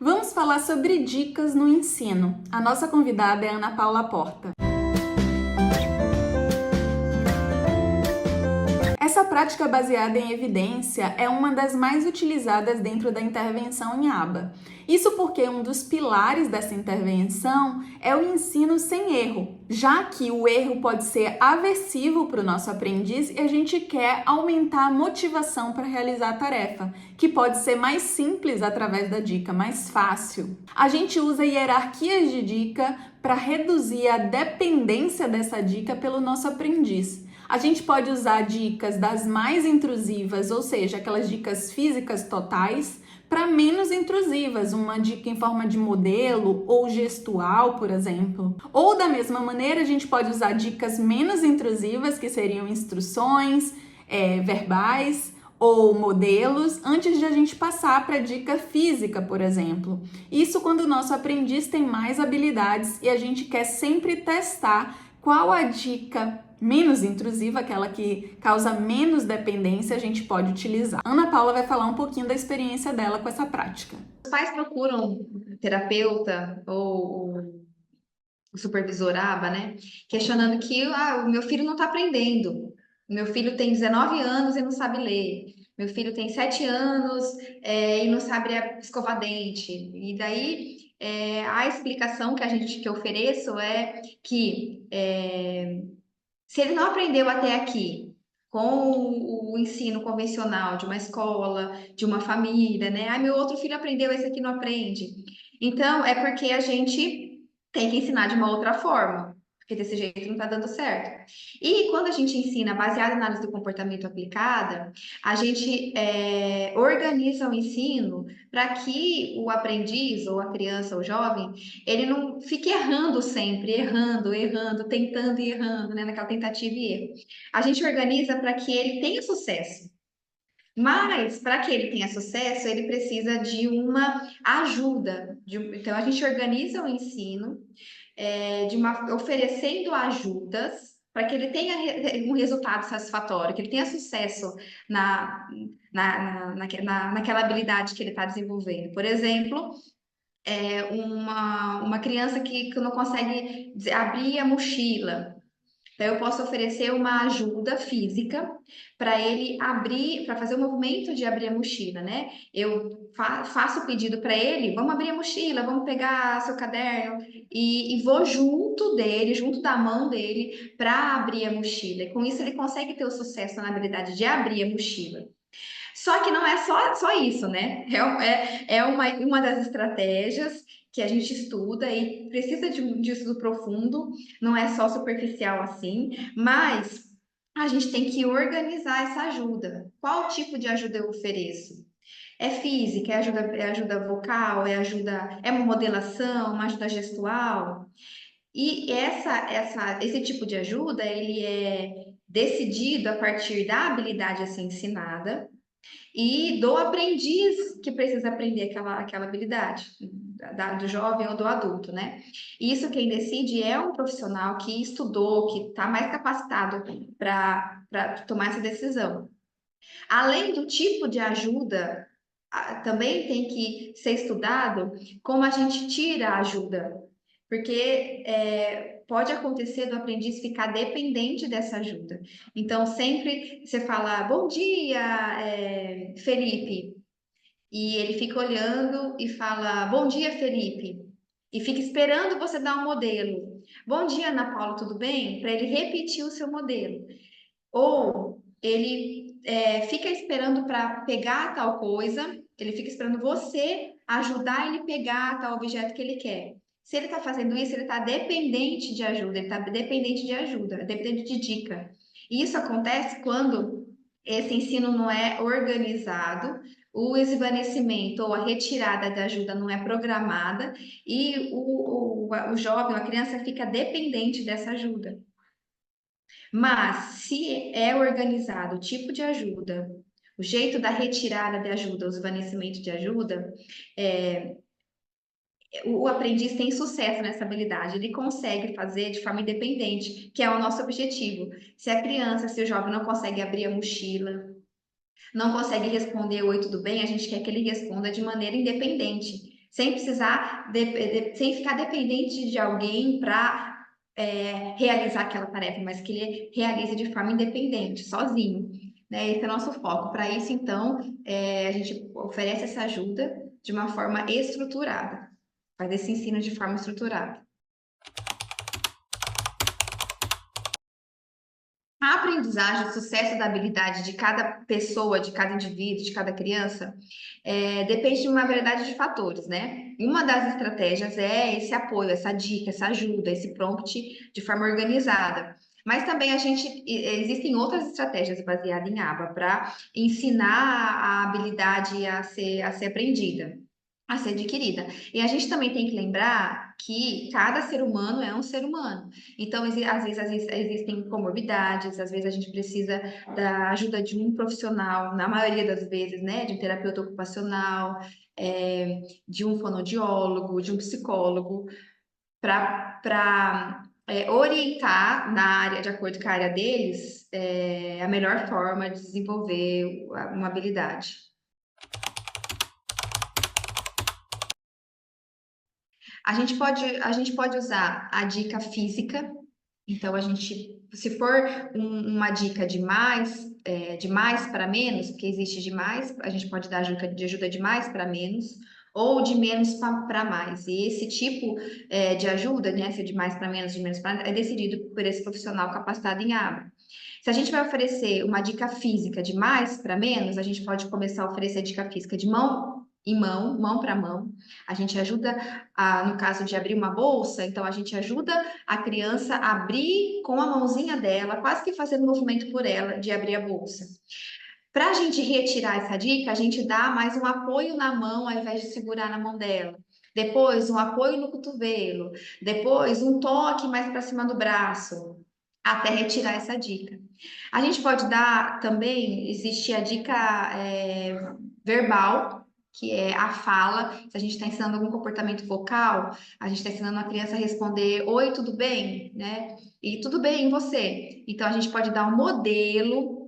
Vamos falar sobre dicas no ensino. A nossa convidada é Ana Paula Porta. Essa prática baseada em evidência é uma das mais utilizadas dentro da intervenção em aba. Isso porque um dos pilares dessa intervenção é o ensino sem erro, já que o erro pode ser aversivo para o nosso aprendiz e a gente quer aumentar a motivação para realizar a tarefa, que pode ser mais simples através da dica, mais fácil. A gente usa hierarquias de dica para reduzir a dependência dessa dica pelo nosso aprendiz. A gente pode usar dicas das mais intrusivas, ou seja, aquelas dicas físicas totais, para menos intrusivas, uma dica em forma de modelo ou gestual, por exemplo. Ou da mesma maneira, a gente pode usar dicas menos intrusivas, que seriam instruções verbais ou modelos, antes de a gente passar para a dica física, por exemplo. Isso quando o nosso aprendiz tem mais habilidades e a gente quer sempre testar qual a dica menos intrusiva, aquela que causa menos dependência, a gente pode utilizar. Ana Paula vai falar um pouquinho da experiência dela com essa prática. Os pais procuram terapeuta ou o supervisor ABA, né? Questionando que o meu filho não está aprendendo. Meu filho tem 19 anos e não sabe ler. Meu filho tem 7 anos e não sabe escovar dente. E daí a explicação que eu ofereço é que se ele não aprendeu até aqui com o ensino convencional de uma escola, de uma família, né? Ah, meu outro filho aprendeu, esse aqui não aprende. Então, é porque a gente tem que ensinar de uma outra forma, porque desse jeito não está dando certo. E quando a gente ensina baseado em análise do comportamento aplicada, a gente organiza o ensino para que o aprendiz, ou a criança, ou o jovem, ele não fique errando sempre, errando, tentando e errando, né? Naquela tentativa e erro. A gente organiza para que ele tenha sucesso. Mas, para que ele tenha sucesso, ele precisa de uma ajuda. Então, a gente organiza o ensino oferecendo ajudas para que ele tenha um resultado satisfatório, que ele tenha sucesso naquela habilidade que ele está desenvolvendo. Por exemplo, uma criança que não consegue abrir a mochila. Então, eu posso oferecer uma ajuda física para ele abrir, para fazer o movimento de abrir a mochila, né? Eu faço o pedido para ele, vamos abrir a mochila, vamos pegar seu caderno e vou junto dele, junto da mão dele, para abrir a mochila. E com isso ele consegue ter o sucesso na habilidade de abrir a mochila. Só que não é só isso, né? É uma das estratégias que a gente estuda e precisa de estudo profundo, não é só superficial assim, mas a gente tem que organizar essa ajuda. Qual tipo de ajuda eu ofereço? É física, é ajuda vocal, é uma modelação, uma ajuda gestual? E esse tipo de ajuda, ele é decidido a partir da habilidade a ser ensinada, e do aprendiz que precisa aprender aquela habilidade, do jovem ou do adulto, né? Isso quem decide é um profissional que estudou, que está mais capacitado para tomar essa decisão. Além do tipo de ajuda, também tem que ser estudado como a gente tira a ajuda, porque pode acontecer do aprendiz ficar dependente dessa ajuda. Então, sempre você fala, bom dia, Felipe, e ele fica olhando e fala, bom dia, Felipe, e fica esperando você dar um modelo. Bom dia, Ana Paula, tudo bem? Para ele repetir o seu modelo. Ou ele fica esperando para pegar tal coisa, ele fica esperando você ajudar ele a pegar tal objeto que ele quer. Se ele está fazendo isso, ele está dependente de ajuda, ele está dependente de ajuda, dependente de dica. E isso acontece quando esse ensino não é organizado, o esvanecimento ou a retirada da ajuda não é programada e o jovem, a criança fica dependente dessa ajuda. Mas se é organizado o tipo de ajuda, o jeito da retirada de ajuda, o esvanecimento de ajuda, o aprendiz tem sucesso nessa habilidade, ele consegue fazer de forma independente, que é o nosso objetivo. Se a criança, se o jovem não consegue abrir a mochila, não consegue responder oi, tudo bem, a gente quer que ele responda de maneira independente, sem precisar, sem ficar dependente de alguém para realizar aquela tarefa, mas que ele realize de forma independente, sozinho. Né? Esse é o nosso foco. Para isso, então, a gente oferece essa ajuda de uma forma estruturada, faz esse ensino de forma estruturada. A aprendizagem, o sucesso da habilidade de cada pessoa, de cada indivíduo, de cada criança, depende de uma variedade de fatores, né? E uma das estratégias é esse apoio, essa dica, essa ajuda, esse prompt de forma organizada. Mas também existem outras estratégias baseadas em aba para ensinar a habilidade a ser aprendida, a ser adquirida. E a gente também tem que lembrar que cada ser humano é um ser humano. Então, às vezes existem comorbidades, às vezes a gente precisa da ajuda de um profissional, na maioria das vezes, né, de um terapeuta ocupacional, de um fonoaudiólogo, de um psicólogo, para orientar na área, de acordo com a área deles, a melhor forma de desenvolver uma habilidade. A gente pode usar a dica física. Então, se for uma dica de mais para menos, porque existe de mais, a gente pode dar de ajuda de mais para menos, ou de menos para mais. E esse tipo de ajuda, né, se é de mais para menos, de menos para mais, é decidido por esse profissional capacitado em aba. Se a gente vai oferecer uma dica física de mais para menos, a gente pode começar a oferecer a dica física de mão em mão, mão para mão. A gente ajuda, no caso de abrir uma bolsa, então a gente ajuda a criança a abrir com a mãozinha dela, quase que fazendo movimento por ela de abrir a bolsa. Para a gente retirar essa dica, a gente dá mais um apoio na mão ao invés de segurar na mão dela. Depois, um apoio no cotovelo. Depois, um toque mais para cima do braço, até retirar essa dica. A gente pode dar também, existe a dica verbal, que é a fala. Se a gente está ensinando algum comportamento vocal, a gente está ensinando a criança a responder: oi, tudo bem? Né? E tudo bem, e você? Então, a gente pode dar um modelo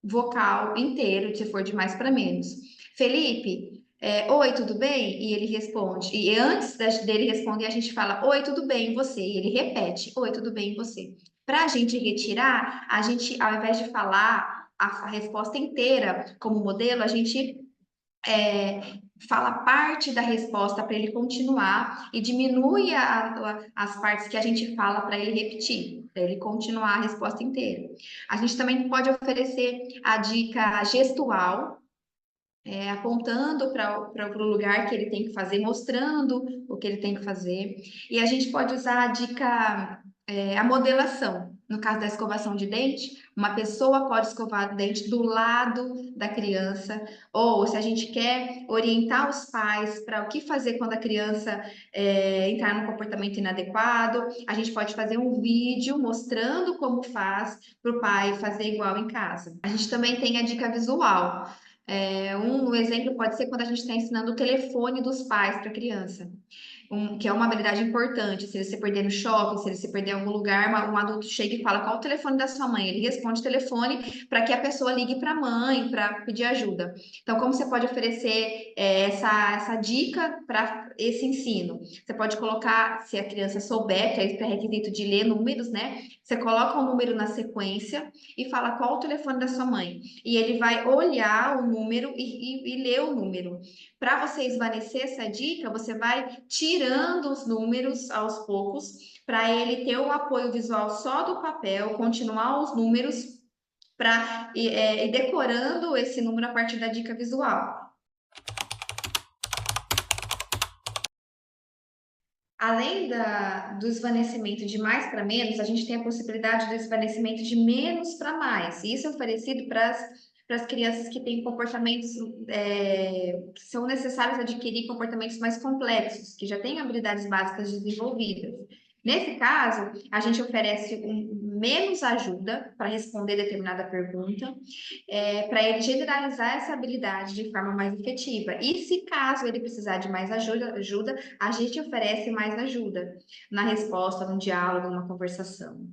vocal inteiro, se for de mais para menos. Felipe, oi, tudo bem? E ele responde. E antes dele responder, a gente fala: oi, tudo bem, e você? E ele repete: oi, tudo bem, e você? Para a gente retirar, a gente, ao invés de falar a resposta inteira como modelo, a gente fala parte da resposta para ele continuar e diminui as partes que a gente fala para ele repetir, para ele continuar a resposta inteira. A gente também pode oferecer a dica gestual, apontando para o lugar que ele tem que fazer, mostrando o que ele tem que fazer. E a gente pode usar a dica, a modelação. No caso da escovação de dente, uma pessoa pode escovar o dente do lado da criança, ou se a gente quer orientar os pais para o que fazer quando a criança entrar num comportamento inadequado, a gente pode fazer um vídeo mostrando como faz para o pai fazer igual em casa. A gente também tem a dica visual. Um exemplo pode ser quando a gente está ensinando o telefone dos pais para a criança, que é uma habilidade importante. Se ele se perder no shopping, se ele se perder em algum lugar, um adulto chega e fala: qual o telefone da sua mãe? Ele responde o telefone para que a pessoa ligue para a mãe para pedir ajuda. Então, como você pode oferecer essa dica para esse ensino? Você pode colocar, se a criança souber, que é pré-requisito de ler números, né? Você coloca o número na sequência e fala: qual o telefone da sua mãe? E ele vai olhar o número e ler o número. Para você esvanecer essa dica, você vai tirando os números aos poucos, para ele ter o apoio visual só do papel, continuar os números para ir decorando esse número a partir da dica visual. Além do esvanecimento de mais para menos, a gente tem a possibilidade do esvanecimento de menos para mais. E isso é oferecido para as crianças que têm comportamentos que são necessários adquirir comportamentos mais complexos, que já têm habilidades básicas desenvolvidas. Nesse caso, a gente oferece menos ajuda para responder determinada pergunta, para ele generalizar essa habilidade de forma mais efetiva. E se caso ele precisar de mais ajuda, a gente oferece mais ajuda na resposta, no diálogo, numa conversação.